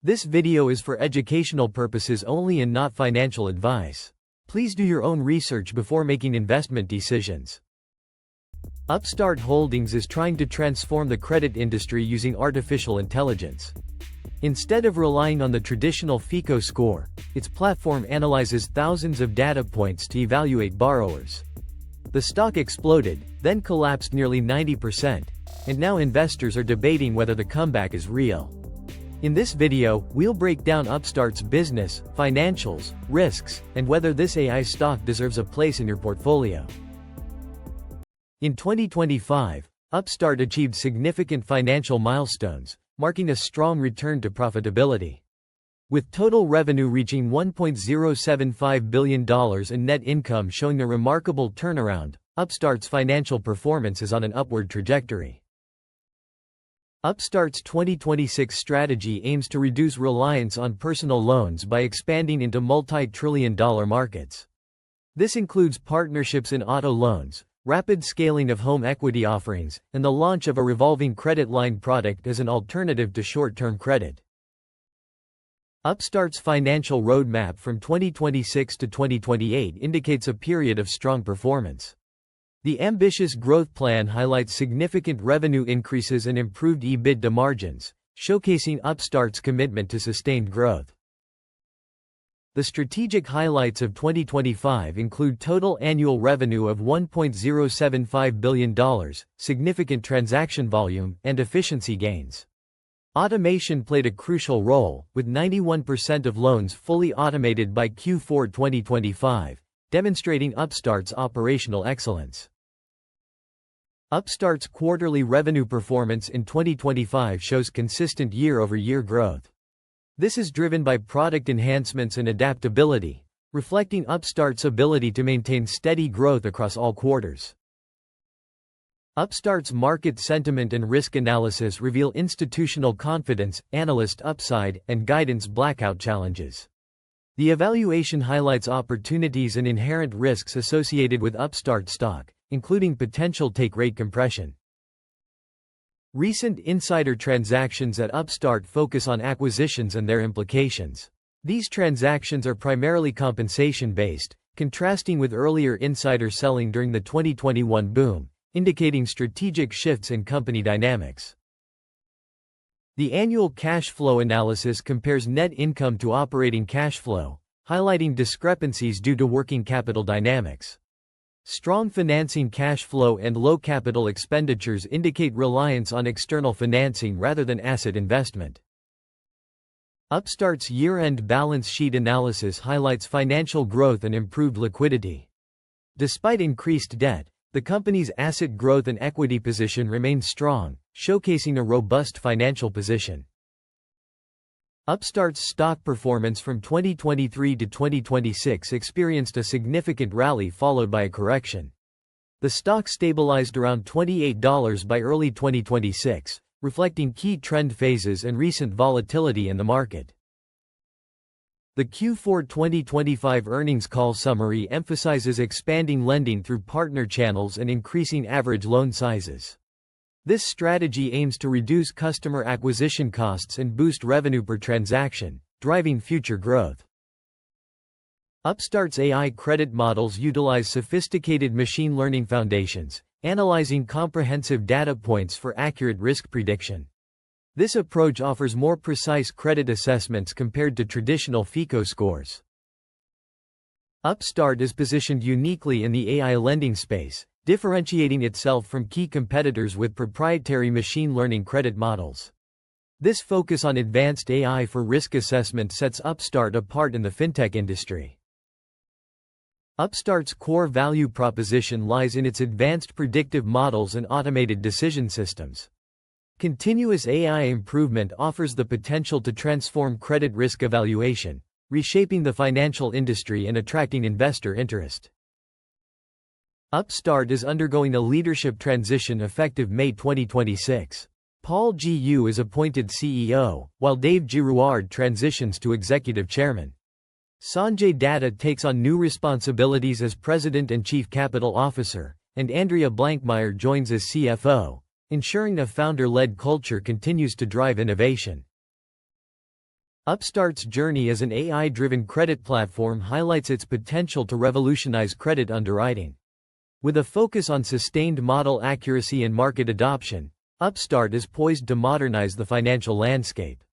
This video is for educational purposes only and not financial advice. Please do your own research before making investment decisions. Upstart Holdings is trying to transform the credit industry using artificial intelligence. Instead of relying on the traditional FICO score, its platform analyzes thousands of data points to evaluate borrowers. The stock exploded, then collapsed nearly 90%, and now investors are debating whether the comeback is real. In this video, we'll break down Upstart's business, financials, risks, and whether this AI stock deserves a place in your portfolio. In 2025, Upstart achieved significant financial milestones, marking a strong return to profitability. With total revenue reaching $1.075 billion and net income showing a remarkable turnaround, Upstart's financial performance is on an upward trajectory. Upstart's 2026 strategy aims to reduce reliance on personal loans by expanding into multi-trillion-dollar markets. This includes partnerships in auto loans, rapid scaling of home equity offerings, and the launch of a revolving credit line product as an alternative to short-term credit. Upstart's financial roadmap from 2026 to 2028 indicates a period of strong performance. The ambitious growth plan highlights significant revenue increases and improved EBITDA margins, showcasing Upstart's commitment to sustained growth. The strategic highlights of 2025 include total annual revenue of $1.075 billion, significant transaction volume, and efficiency gains. Automation played a crucial role, with 91% of loans fully automated by Q4 2025, demonstrating Upstart's operational excellence. Upstart's quarterly revenue performance in 2025 shows consistent year-over-year growth. This is driven by product enhancements and adaptability, reflecting Upstart's ability to maintain steady growth across all quarters. Upstart's market sentiment and risk analysis reveal institutional confidence, analyst upside, and guidance blackout challenges. The evaluation highlights opportunities and inherent risks associated with Upstart stock, including potential take-rate compression. Recent insider transactions at Upstart focus on acquisitions and their implications. These transactions are primarily compensation-based, contrasting with earlier insider selling during the 2021 boom, indicating strategic shifts in company dynamics. The annual cash flow analysis compares net income to operating cash flow, highlighting discrepancies due to working capital dynamics. Strong financing cash flow and low capital expenditures indicate reliance on external financing rather than asset investment. Upstart's year-end balance sheet analysis highlights financial growth and improved liquidity. Despite increased debt, the company's asset growth and equity position remains strong, showcasing a robust financial position. Upstart's stock performance from 2023 to 2026 experienced a significant rally followed by a correction. The stock stabilized around $28 by early 2026, reflecting key trend phases and recent volatility in the market. The Q4 2025 earnings call summary emphasizes expanding lending through partner channels and increasing average loan sizes. This strategy aims to reduce customer acquisition costs and boost revenue per transaction, driving future growth. Upstart's AI credit models utilize sophisticated machine learning foundations, analyzing comprehensive data points for accurate risk prediction. This approach offers more precise credit assessments compared to traditional FICO scores. Upstart is positioned uniquely in the AI lending space, differentiating itself from key competitors with proprietary machine learning credit models. This focus on advanced AI for risk assessment sets Upstart apart in the fintech industry. Upstart's core value proposition lies in its advanced predictive models and automated decision systems. Continuous AI improvement offers the potential to transform credit risk evaluation, reshaping the financial industry and attracting investor interest. Upstart is undergoing a leadership transition effective May 2026. Paul Gu is appointed CEO, while Dave Girouard transitions to executive chairman. Sanjay Datta takes on new responsibilities as president and chief capital officer, and Andrea Blankmeyer joins as CFO, ensuring a founder-led culture continues to drive innovation. Upstart's journey as an AI-driven credit platform highlights its potential to revolutionize credit underwriting. With a focus on sustained model accuracy and market adoption, Upstart is poised to modernize the financial landscape.